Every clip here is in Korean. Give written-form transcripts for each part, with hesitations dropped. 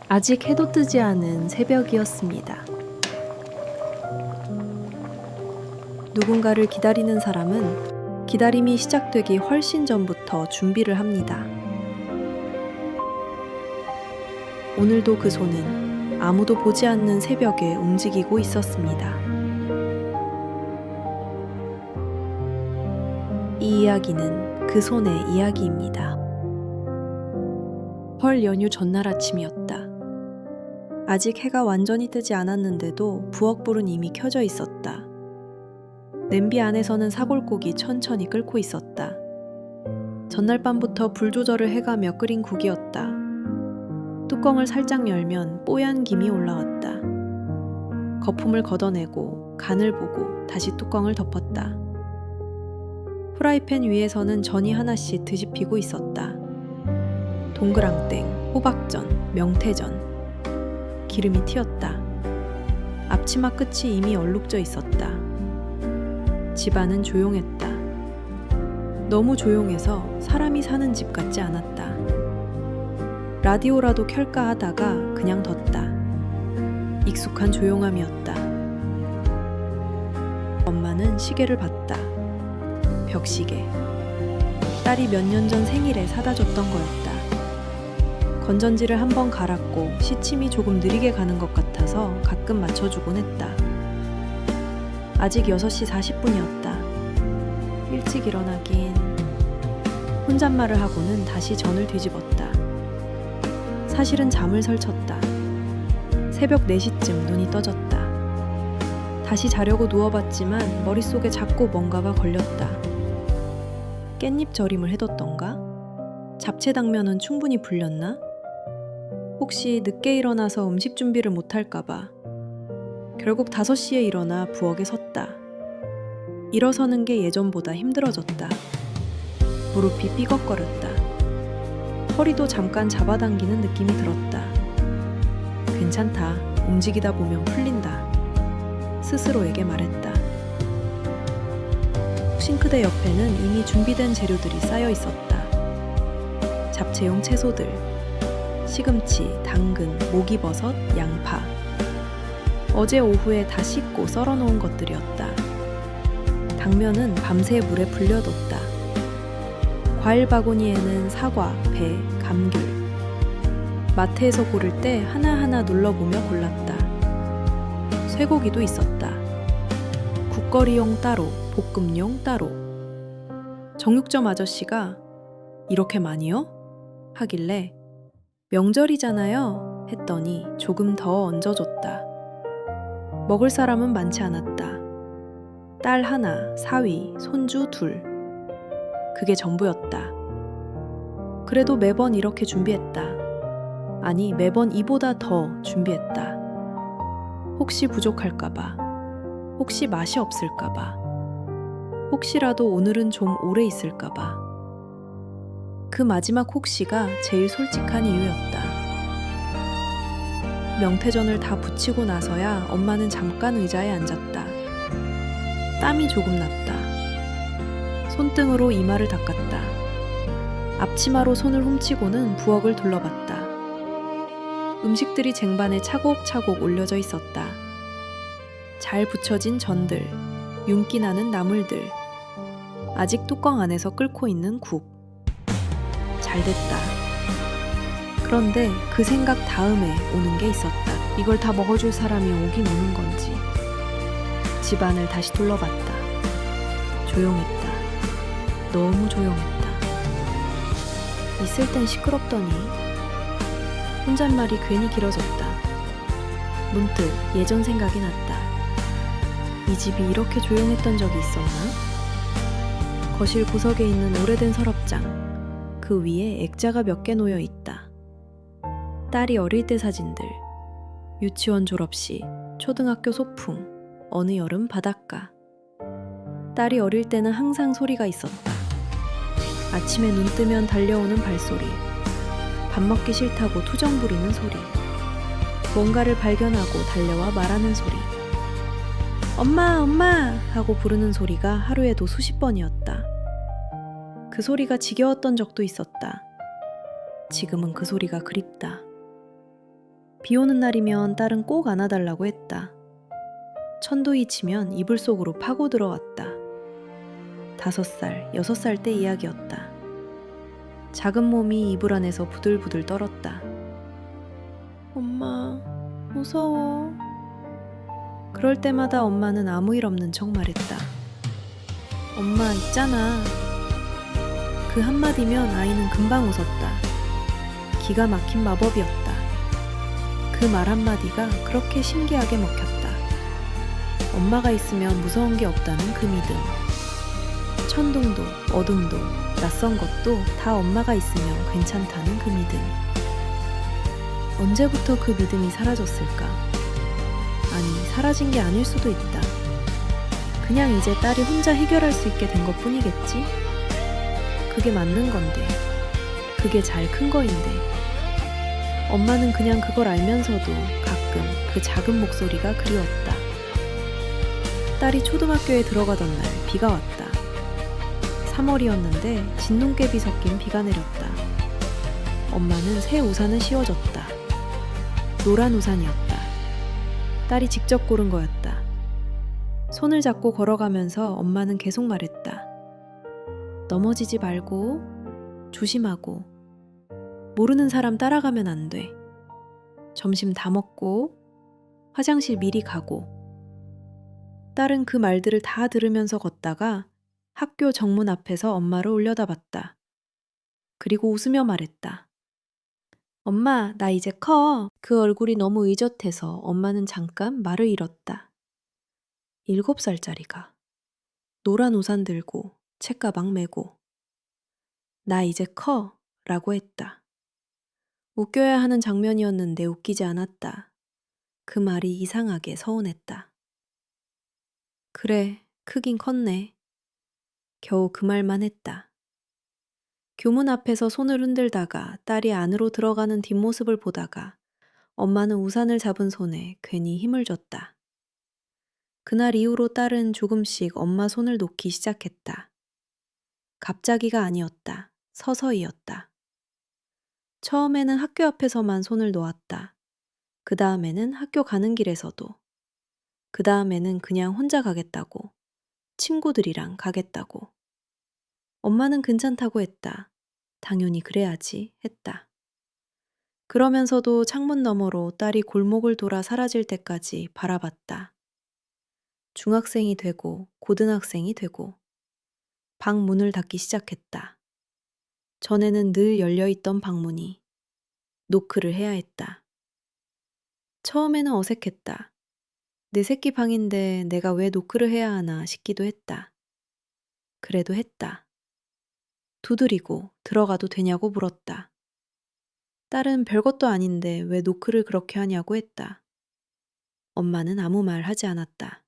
아직 해도 뜨지 않은 새벽이었습니다. 누군가를 기다리는 사람은 기다림이 시작되기 훨씬 전부터 준비를 합니다. 오늘도 그 손은 아무도 보지 않는 새벽에 움직이고 있었습니다. 이 이야기는 그 손의 이야기입니다. 설 연휴 전날 아침이었다. 아직 해가 완전히 뜨지 않았는데도 부엌불은 이미 켜져 있었다. 냄비 안에서는 사골국이 천천히 끓고 있었다. 전날 밤부터 불 조절을 해가며 끓인 국이었다. 뚜껑을 살짝 열면 뽀얀 김이 올라왔다. 거품을 걷어내고 간을 보고 다시 뚜껑을 덮었다. 프라이팬 위에서는 전이 하나씩 뒤집히고 있었다. 동그랑땡, 호박전, 명태전. 기름이 튀었다. 앞치마 끝이 이미 얼룩져 있었다. 집안은 조용했다. 너무 조용해서 사람이 사는 집 같지 않았다. 라디오라도 켤까 하다가 그냥 뒀다. 익숙한 조용함이었다. 엄마는 시계를 봤다. 벽시계. 딸이 몇 년 전 생일에 사다 줬던 거였다. 건전지를 한번 갈았고 시침이 조금 느리게 가는 것 같아서 가끔 맞춰주곤 했다. 아직 6시 40분이었다. 일찍 일어나긴. 혼잣말을 하고는 다시 전을 뒤집었다. 사실은 잠을 설쳤다. 새벽 4시쯤 눈이 떠졌다. 다시 자려고 누워봤지만 머릿속에 자꾸 뭔가가 걸렸다. 깻잎 절임을 해뒀던가? 잡채 당면은 충분히 불렸나? 혹시 늦게 일어나서 음식 준비를 못할까봐. 결국 5시에 일어나 부엌에 섰다. 일어서는 게 예전보다 힘들어졌다. 무릎이 삐걱거렸다. 허리도 잠깐 잡아당기는 느낌이 들었다. 괜찮다. 움직이다 보면 풀린다. 스스로에게 말했다. 싱크대 옆에는 이미 준비된 재료들이 쌓여 있었다. 잡채용 채소들, 시금치, 당근, 목이버섯, 양파. 어제 오후에 다 씻고 썰어놓은 것들이었다. 당면은 밤새 물에 불려뒀다. 과일 바구니에는 사과, 배, 감귤. 마트에서 고를 때 하나하나 눌러보며 골랐다. 쇠고기도 있었다. 국거리용 따로, 볶음용 따로. 정육점 아저씨가 이렇게 많이요? 하길래 명절이잖아요 했더니 조금 더 얹어줬다. 먹을 사람은 많지 않았다. 딸 하나, 사위, 손주 둘. 그게 전부였다. 그래도 매번 이렇게 준비했다. 아니, 매번 이보다 더 준비했다. 혹시 부족할까봐. 혹시 맛이 없을까봐. 혹시라도 오늘은 좀 오래 있을까봐. 그 마지막 혹시가 제일 솔직한 이유였다. 명태전을 다 부치고 나서야 엄마는 잠깐 의자에 앉았다. 땀이 조금 났다. 손등으로 이마를 닦았다. 앞치마로 손을 훔치고는 부엌을 둘러봤다. 음식들이 쟁반에 차곡차곡 올려져 있었다. 잘 붙여진 전들, 윤기 나는 나물들, 아직 뚜껑 안에서 끓고 있는 국. 잘 됐다. 그런데 그 생각 다음에 오는 게 있었다. 이걸 다 먹어줄 사람이 오긴 오는 건지. 집안을 다시 둘러봤다. 조용했다. 너무 조용했다. 있을 땐 시끄럽더니 혼잣말이 괜히 길어졌다. 문득 예전 생각이 났다. 이 집이 이렇게 조용했던 적이 있었나? 거실 구석에 있는 오래된 서랍장. 그 위에 액자가 몇 개 놓여 있다. 딸이 어릴 때 사진들. 유치원 졸업식, 초등학교 소풍, 어느 여름 바닷가. 딸이 어릴 때는 항상 소리가 있었다. 아침에 눈 뜨면 달려오는 발소리. 밥 먹기 싫다고 투정 부리는 소리. 뭔가를 발견하고 달려와 말하는 소리. 엄마, 엄마! 하고 부르는 소리가 하루에도 수십 번이었다. 그 소리가 지겨웠던 적도 있었다. 지금은 그 소리가 그립다. 비 오는 날이면 딸은 꼭 안아달라고 했다. 천둥이 치면 이불 속으로 파고 들어왔다. 5살, 6살 때 이야기였다. 작은 몸이 이불 안에서 부들부들 떨었다. 엄마, 무서워. 그럴 때마다 엄마는 아무 일 없는 척 말했다. 엄마, 있잖아. 그 한마디면 아이는 금방 웃었다. 기가 막힌 마법이었다. 그 말 한마디가 그렇게 신기하게 먹혔다. 엄마가 있으면 무서운 게 없다는 그 믿음. 천둥도, 어둠도, 낯선 것도 다 엄마가 있으면 괜찮다는 그 믿음. 언제부터 그 믿음이 사라졌을까? 아니, 사라진 게 아닐 수도 있다. 그냥 이제 딸이 혼자 해결할 수 있게 된 것뿐이겠지? 그게 맞는 건데, 그게 잘 큰 거인데. 엄마는 그냥 그걸 알면서도 가끔 그 작은 목소리가 그리웠다. 딸이 초등학교에 들어가던 날 비가 왔다. 3월이었는데 진눈깨비 섞인 비가 내렸다. 엄마는 새 우산을 씌워줬다. 노란 우산이었다. 딸이 직접 고른 거였다. 손을 잡고 걸어가면서 엄마는 계속 말했다. 넘어지지 말고, 조심하고, 모르는 사람 따라가면 안 돼. 점심 다 먹고, 화장실 미리 가고. 딸은 그 말들을 다 들으면서 걷다가 학교 정문 앞에서 엄마를 올려다봤다. 그리고 웃으며 말했다. 엄마, 나 이제 커. 그 얼굴이 너무 의젓해서 엄마는 잠깐 말을 잃었다. 7살짜리가 노란 우산 들고 책가방 메고 나 이제 커 라고 했다. 웃겨야 하는 장면이었는데 웃기지 않았다. 그 말이 이상하게 서운했다. 그래, 크긴 컸네. 겨우 그 말만 했다. 교문 앞에서 손을 흔들다가 딸이 안으로 들어가는 뒷모습을 보다가 엄마는 우산을 잡은 손에 괜히 힘을 줬다. 그날 이후로 딸은 조금씩 엄마 손을 놓기 시작했다. 갑자기가 아니었다. 서서히였다. 처음에는 학교 앞에서만 손을 놓았다. 그 다음에는 학교 가는 길에서도. 그 다음에는 그냥 혼자 가겠다고. 친구들이랑 가겠다고. 엄마는 괜찮다고 했다. 당연히 그래야지 했다. 그러면서도 창문 너머로 딸이 골목을 돌아 사라질 때까지 바라봤다. 중학생이 되고 고등학생이 되고 방 문을 닫기 시작했다. 전에는 늘 열려있던 방문이 노크를 해야 했다. 처음에는 어색했다. 내 새끼 방인데 내가 왜 노크를 해야 하나 싶기도 했다. 그래도 했다. 두드리고 들어가도 되냐고 물었다. 딸은 별것도 아닌데 왜 노크를 그렇게 하냐고 했다. 엄마는 아무 말 하지 않았다.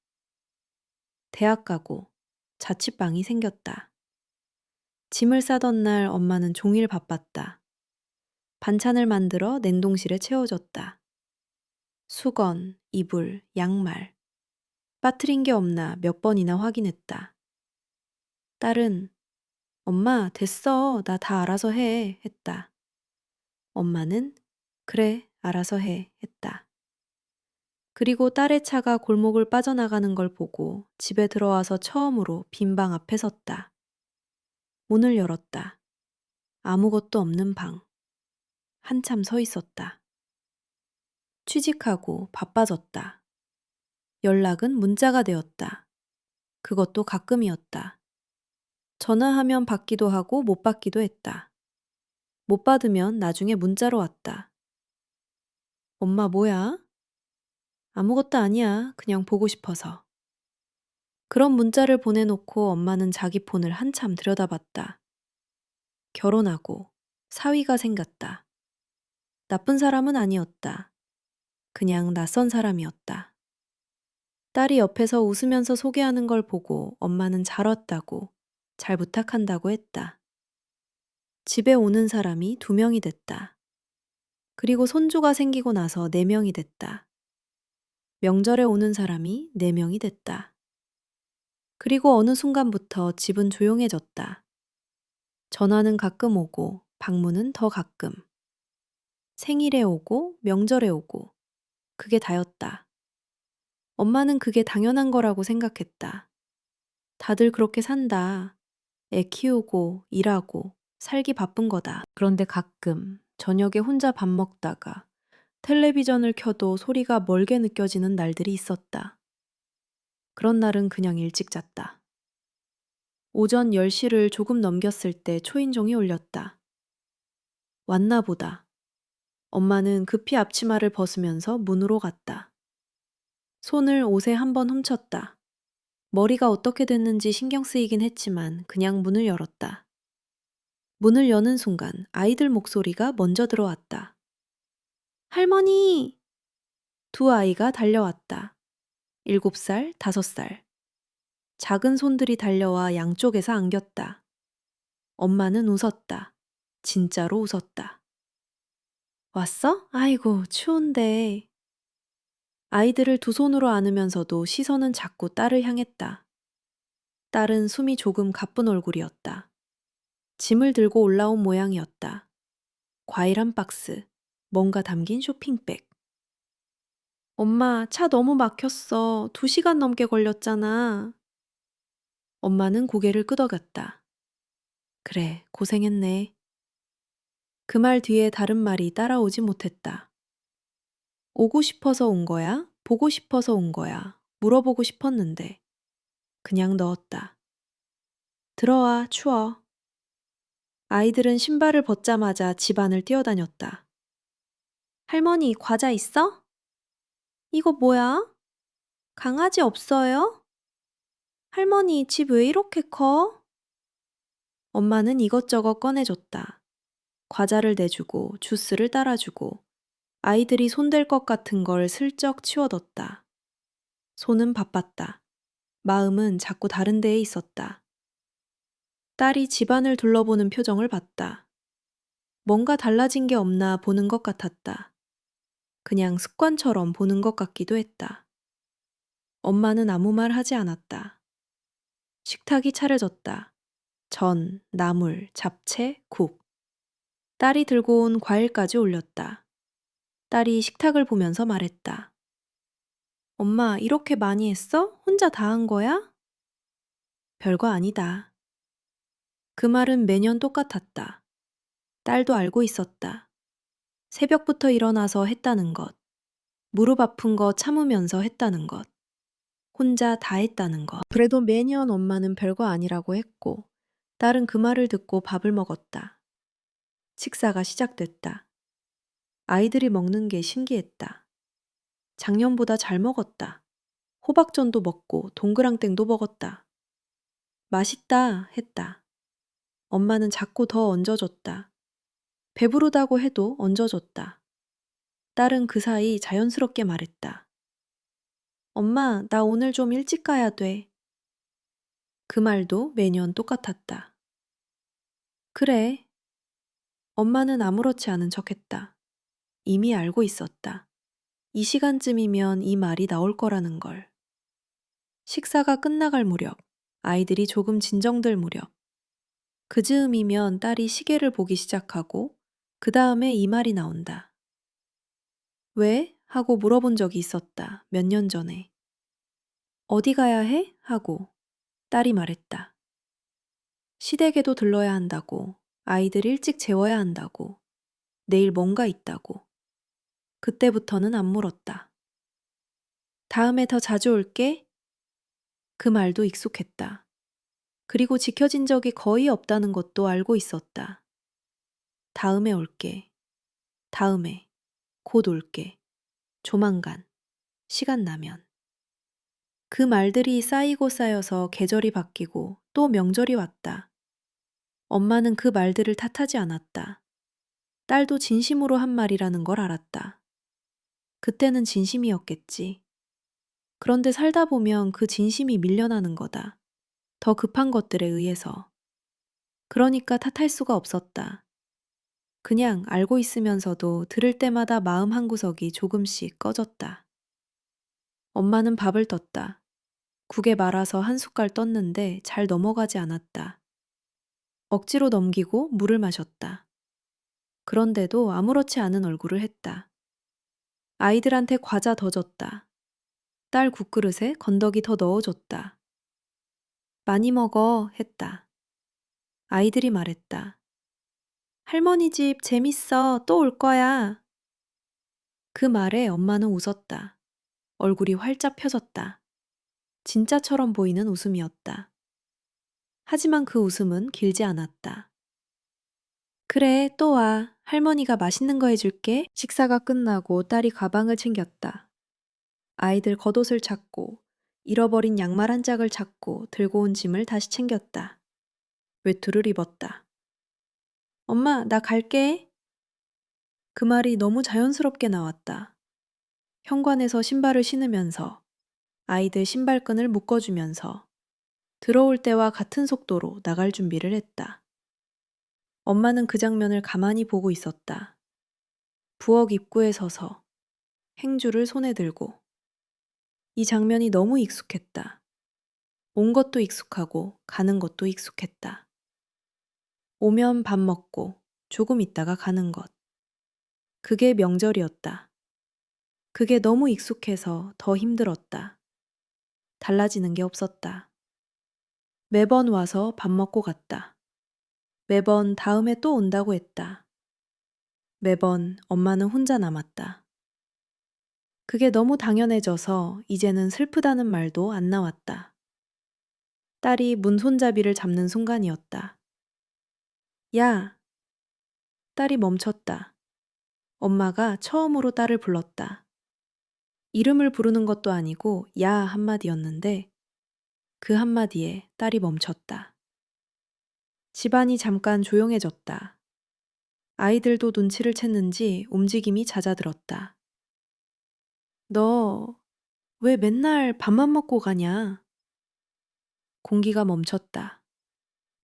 대학 가고 자취방이 생겼다. 짐을 싸던 날 엄마는 종일 바빴다. 반찬을 만들어 냉동실에 채워줬다. 수건, 이불, 양말. 빠트린 게 없나 몇 번이나 확인했다. 딸은 엄마 됐어. 나 다 알아서 해. 했다. 엄마는 그래 알아서 해. 했다. 그리고 딸의 차가 골목을 빠져나가는 걸 보고 집에 들어와서 처음으로 빈 방 앞에 섰다. 문을 열었다. 아무것도 없는 방. 한참 서 있었다. 취직하고 바빠졌다. 연락은 문자가 되었다. 그것도 가끔이었다. 전화하면 받기도 하고 못 받기도 했다. 못 받으면 나중에 문자로 왔다. 엄마 뭐야? 아무것도 아니야. 그냥 보고 싶어서. 그런 문자를 보내놓고 엄마는 자기 폰을 한참 들여다봤다. 결혼하고 사위가 생겼다. 나쁜 사람은 아니었다. 그냥 낯선 사람이었다. 딸이 옆에서 웃으면서 소개하는 걸 보고 엄마는 잘 왔다고, 잘 부탁한다고 했다. 집에 오는 사람이 2명이 됐다. 그리고 손주가 생기고 나서 4명이 됐다. 명절에 오는 사람이 4명이 됐다. 그리고 어느 순간부터 집은 조용해졌다. 전화는 가끔 오고 방문은 더 가끔. 생일에 오고 명절에 오고 그게 다였다. 엄마는 그게 당연한 거라고 생각했다. 다들 그렇게 산다. 애 키우고 일하고 살기 바쁜 거다. 그런데 가끔 저녁에 혼자 밥 먹다가 텔레비전을 켜도 소리가 멀게 느껴지는 날들이 있었다. 그런 날은 그냥 일찍 잤다. 오전 10시를 조금 넘겼을 때 초인종이 울렸다. 왔나 보다. 엄마는 급히 앞치마를 벗으면서 문으로 갔다. 손을 옷에 한번 훔쳤다. 머리가 어떻게 됐는지 신경 쓰이긴 했지만 그냥 문을 열었다. 문을 여는 순간 아이들 목소리가 먼저 들어왔다. 할머니! 두 아이가 달려왔다. 7살, 5살. 작은 손들이 달려와 양쪽에서 안겼다. 엄마는 웃었다. 진짜로 웃었다. 왔어? 아이고, 추운데. 아이들을 두 손으로 안으면서도 시선은 자꾸 딸을 향했다. 딸은 숨이 조금 가쁜 얼굴이었다. 짐을 들고 올라온 모양이었다. 과일 한 박스, 뭔가 담긴 쇼핑백. 엄마, 차 너무 막혔어. 2시간 넘게 걸렸잖아. 엄마는 고개를 끄덕였다. 그래, 고생했네. 그 말 뒤에 다른 말이 따라오지 못했다. 오고 싶어서 온 거야? 보고 싶어서 온 거야? 물어보고 싶었는데. 그냥 넣었다. 들어와, 추워. 아이들은 신발을 벗자마자 집안을 뛰어다녔다. 할머니, 과자 있어? 이거 뭐야? 강아지 없어요? 할머니, 집 왜 이렇게 커? 엄마는 이것저것 꺼내줬다. 과자를 내주고 주스를 따라주고 아이들이 손댈 것 같은 걸 슬쩍 치워뒀다. 손은 바빴다. 마음은 자꾸 다른 데에 있었다. 딸이 집안을 둘러보는 표정을 봤다. 뭔가 달라진 게 없나 보는 것 같았다. 그냥 습관처럼 보는 것 같기도 했다. 엄마는 아무 말 하지 않았다. 식탁이 차려졌다. 전, 나물, 잡채, 국. 딸이 들고 온 과일까지 올렸다. 딸이 식탁을 보면서 말했다. 엄마, 이렇게 많이 했어? 혼자 다 한 거야? 별거 아니다. 그 말은 매년 똑같았다. 딸도 알고 있었다. 새벽부터 일어나서 했다는 것. 무릎 아픈 거 참으면서 했다는 것. 혼자 다 했다는 것. 그래도 매년 엄마는 별거 아니라고 했고, 딸은 그 말을 듣고 밥을 먹었다. 식사가 시작됐다. 아이들이 먹는 게 신기했다. 작년보다 잘 먹었다. 호박전도 먹고 동그랑땡도 먹었다. 맛있다 했다. 엄마는 자꾸 더 얹어줬다. 배부르다고 해도 얹어줬다. 딸은 그 사이 자연스럽게 말했다. 엄마, 나 오늘 좀 일찍 가야 돼. 그 말도 매년 똑같았다. 그래. 엄마는 아무렇지 않은 척했다. 이미 알고 있었다. 이 시간쯤이면 이 말이 나올 거라는 걸. 식사가 끝나갈 무렵, 아이들이 조금 진정될 무렵. 그 즈음이면 딸이 시계를 보기 시작하고 그 다음에 이 말이 나온다. 왜? 하고 물어본 적이 있었다. 몇 년 전에. 어디 가야 해? 하고 딸이 말했다. 시댁에도 들러야 한다고, 아이들 일찍 재워야 한다고, 내일 뭔가 있다고. 그때부터는 안 물었다. 다음에 더 자주 올게? 그 말도 익숙했다. 그리고 지켜진 적이 거의 없다는 것도 알고 있었다. 다음에 올게. 다음에. 곧 올게. 조만간. 시간 나면. 그 말들이 쌓이고 쌓여서 계절이 바뀌고 또 명절이 왔다. 엄마는 그 말들을 탓하지 않았다. 딸도 진심으로 한 말이라는 걸 알았다. 그때는 진심이었겠지. 그런데 살다 보면 그 진심이 밀려나는 거다. 더 급한 것들에 의해서. 그러니까 탓할 수가 없었다. 그냥 알고 있으면서도 들을 때마다 마음 한구석이 조금씩 꺼졌다. 엄마는 밥을 떴다. 국에 말아서 한 숟갈 떴는데 잘 넘어가지 않았다. 억지로 넘기고 물을 마셨다. 그런데도 아무렇지 않은 얼굴을 했다. 아이들한테 과자 더 줬다. 딸 국그릇에 건더기 더 넣어줬다. 많이 먹어 했다. 아이들이 말했다. 할머니 집 재밌어. 또 올 거야. 그 말에 엄마는 웃었다. 얼굴이 활짝 펴졌다. 진짜처럼 보이는 웃음이었다. 하지만 그 웃음은 길지 않았다. 그래, 또 와. 할머니가 맛있는 거 해줄게. 식사가 끝나고 딸이 가방을 챙겼다. 아이들 겉옷을 찾고, 잃어버린 양말 한 짝을 찾고 들고 온 짐을 다시 챙겼다. 외투를 입었다. 엄마, 나 갈게. 그 말이 너무 자연스럽게 나왔다. 현관에서 신발을 신으면서, 아이들 신발끈을 묶어주면서, 들어올 때와 같은 속도로 나갈 준비를 했다. 엄마는 그 장면을 가만히 보고 있었다. 부엌 입구에 서서 행주를 손에 들고. 이 장면이 너무 익숙했다. 온 것도 익숙하고 가는 것도 익숙했다. 오면 밥 먹고 조금 있다가 가는 것. 그게 명절이었다. 그게 너무 익숙해서 더 힘들었다. 달라지는 게 없었다. 매번 와서 밥 먹고 갔다. 매번 다음에 또 온다고 했다. 매번 엄마는 혼자 남았다. 그게 너무 당연해져서 이제는 슬프다는 말도 안 나왔다. 딸이 문 손잡이를 잡는 순간이었다. 야! 딸이 멈췄다. 엄마가 처음으로 딸을 불렀다. 이름을 부르는 것도 아니고 야 한마디였는데 그 한마디에 딸이 멈췄다. 집안이 잠깐 조용해졌다. 아이들도 눈치를 챘는지 움직임이 잦아들었다. 너 왜 맨날 밥만 먹고 가냐? 공기가 멈췄다.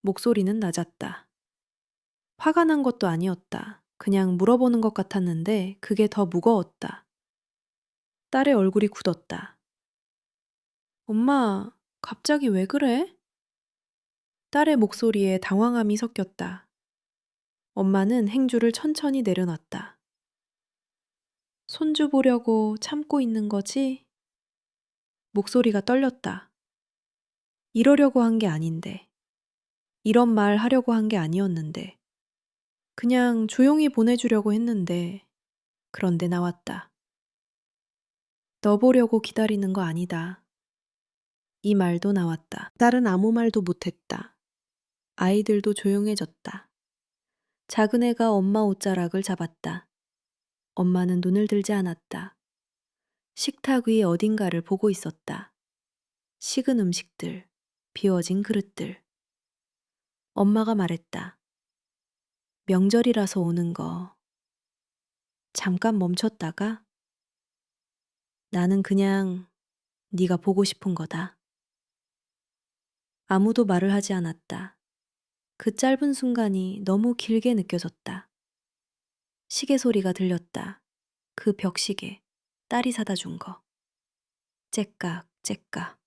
목소리는 낮았다. 화가 난 것도 아니었다. 그냥 물어보는 것 같았는데 그게 더 무거웠다. 딸의 얼굴이 굳었다. 엄마, 갑자기 왜 그래? 딸의 목소리에 당황함이 섞였다. 엄마는 행주를 천천히 내려놨다. 손주 보려고 참고 있는 거지? 목소리가 떨렸다. 이러려고 한 게 아닌데. 이런 말 하려고 한 게 아니었는데. 그냥 조용히 보내주려고 했는데. 그런데 나왔다. 너 보려고 기다리는 거 아니다. 이 말도 나왔다. 딸은 아무 말도 못했다. 아이들도 조용해졌다. 작은 애가 엄마 옷자락을 잡았다. 엄마는 눈을 들지 않았다. 식탁 위 어딘가를 보고 있었다. 식은 음식들, 비워진 그릇들. 엄마가 말했다. 명절이라서 오는 거. 잠깐 멈췄다가 나는 그냥 네가 보고 싶은 거다. 아무도 말을 하지 않았다. 그 짧은 순간이 너무 길게 느껴졌다. 시계 소리가 들렸다. 그 벽시계, 딸이 사다 준 거. 째깍, 째깍.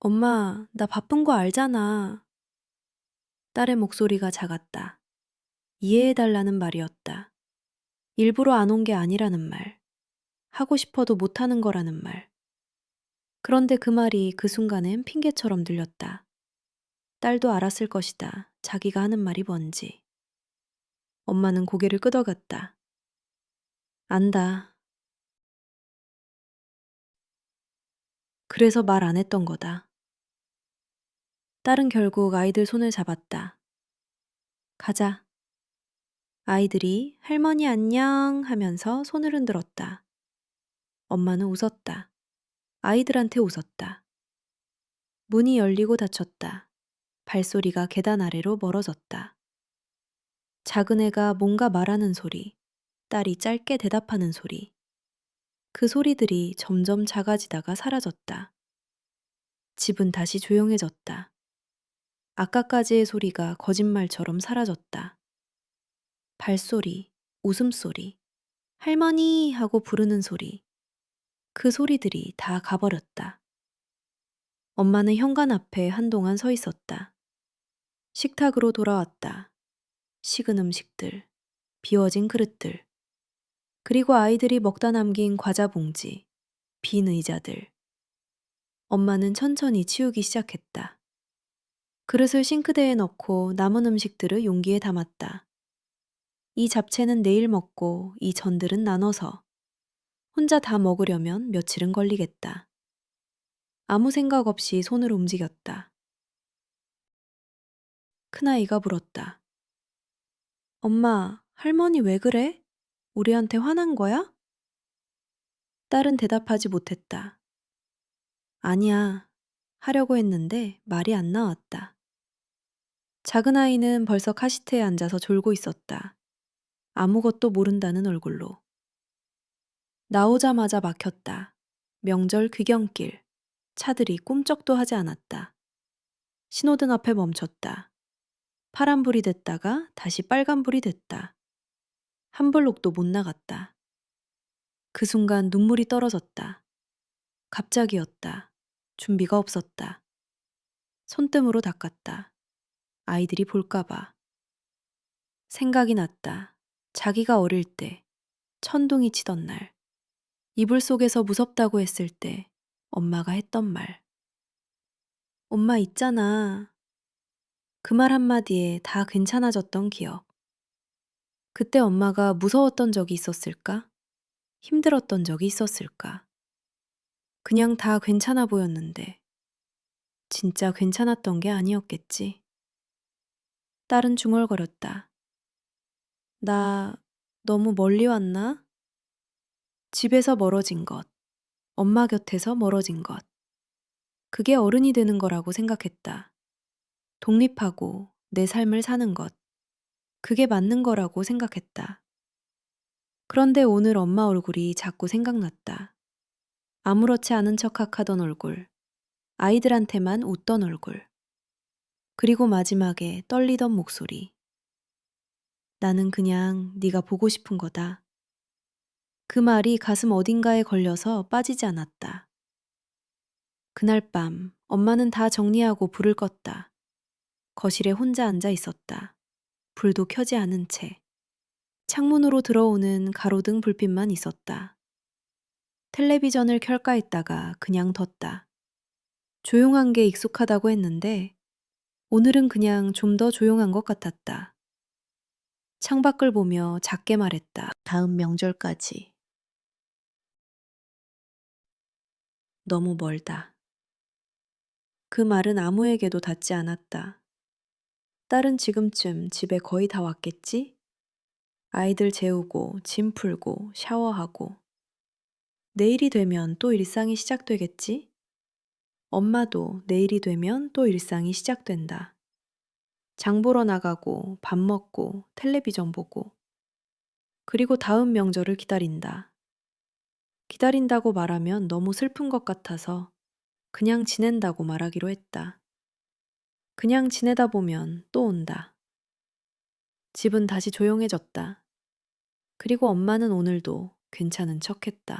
엄마, 나 바쁜 거 알잖아. 딸의 목소리가 작았다. 이해해달라는 말이었다. 일부러 안 온 게 아니라는 말. 하고 싶어도 못하는 거라는 말. 그런데 그 말이 그 순간엔 핑계처럼 들렸다. 딸도 알았을 것이다. 자기가 하는 말이 뭔지. 엄마는 고개를 끄덕였다. 안다. 그래서 말 안 했던 거다. 딸은 결국 아이들 손을 잡았다. 가자. 아이들이 할머니 안녕 하면서 손을 흔들었다. 엄마는 웃었다. 아이들한테 웃었다. 문이 열리고 닫혔다. 발소리가 계단 아래로 멀어졌다. 작은 애가 뭔가 말하는 소리, 딸이 짧게 대답하는 소리. 그 소리들이 점점 작아지다가 사라졌다. 집은 다시 조용해졌다. 아까까지의 소리가 거짓말처럼 사라졌다. 발소리, 웃음소리, 할머니 하고 부르는 소리. 그 소리들이 다 가버렸다. 엄마는 현관 앞에 한동안 서 있었다. 식탁으로 돌아왔다. 식은 음식들, 비워진 그릇들, 그리고 아이들이 먹다 남긴 과자 봉지, 빈 의자들. 엄마는 천천히 치우기 시작했다. 그릇을 싱크대에 넣고 남은 음식들을 용기에 담았다. 이 잡채는 내일 먹고 이 전들은 나눠서. 혼자 다 먹으려면 며칠은 걸리겠다. 아무 생각 없이 손을 움직였다. 큰아이가 물었다. 엄마, 할머니 왜 그래? 우리한테 화난 거야? 딸은 대답하지 못했다. 아니야. 하려고 했는데 말이 안 나왔다. 작은 아이는 벌써 카시트에 앉아서 졸고 있었다. 아무것도 모른다는 얼굴로. 나오자마자 막혔다. 명절 귀경길. 차들이 꿈쩍도 하지 않았다. 신호등 앞에 멈췄다. 파란불이 됐다가 다시 빨간불이 됐다. 한 블록도 못 나갔다. 그 순간 눈물이 떨어졌다. 갑자기였다. 준비가 없었다. 손등으로 닦았다. 아이들이 볼까봐. 생각이 났다. 자기가 어릴 때, 천둥이 치던 날, 이불 속에서 무섭다고 했을 때 엄마가 했던 말. 엄마 있잖아. 그 말 한마디에 다 괜찮아졌던 기억. 그때 엄마가 무서웠던 적이 있었을까? 힘들었던 적이 있었을까? 그냥 다 괜찮아 보였는데, 진짜 괜찮았던 게 아니었겠지. 딸은 중얼거렸다. 나 너무 멀리 왔나? 집에서 멀어진 것, 엄마 곁에서 멀어진 것. 그게 어른이 되는 거라고 생각했다. 독립하고 내 삶을 사는 것. 그게 맞는 거라고 생각했다. 그런데 오늘 엄마 얼굴이 자꾸 생각났다. 아무렇지 않은 척하던 얼굴. 아이들한테만 웃던 얼굴. 그리고 마지막에 떨리던 목소리. 나는 그냥 네가 보고 싶은 거다. 그 말이 가슴 어딘가에 걸려서 빠지지 않았다. 그날 밤 엄마는 다 정리하고 불을 껐다. 거실에 혼자 앉아 있었다. 불도 켜지 않은 채. 창문으로 들어오는 가로등 불빛만 있었다. 텔레비전을 켤까 했다가 그냥 뒀다. 조용한 게 익숙하다고 했는데 오늘은 그냥 좀 더 조용한 것 같았다. 창밖을 보며 작게 말했다. 다음 명절까지. 너무 멀다. 그 말은 아무에게도 닿지 않았다. 딸은 지금쯤 집에 거의 다 왔겠지? 아이들 재우고, 짐 풀고, 샤워하고. 내일이 되면 또 일상이 시작되겠지? 엄마도 내일이 되면 또 일상이 시작된다. 장 보러 나가고, 밥 먹고, 텔레비전 보고. 그리고 다음 명절을 기다린다. 기다린다고 말하면 너무 슬픈 것 같아서 그냥 지낸다고 말하기로 했다. 그냥 지내다 보면 또 온다. 집은 다시 조용해졌다. 그리고 엄마는 오늘도 괜찮은 척 했다.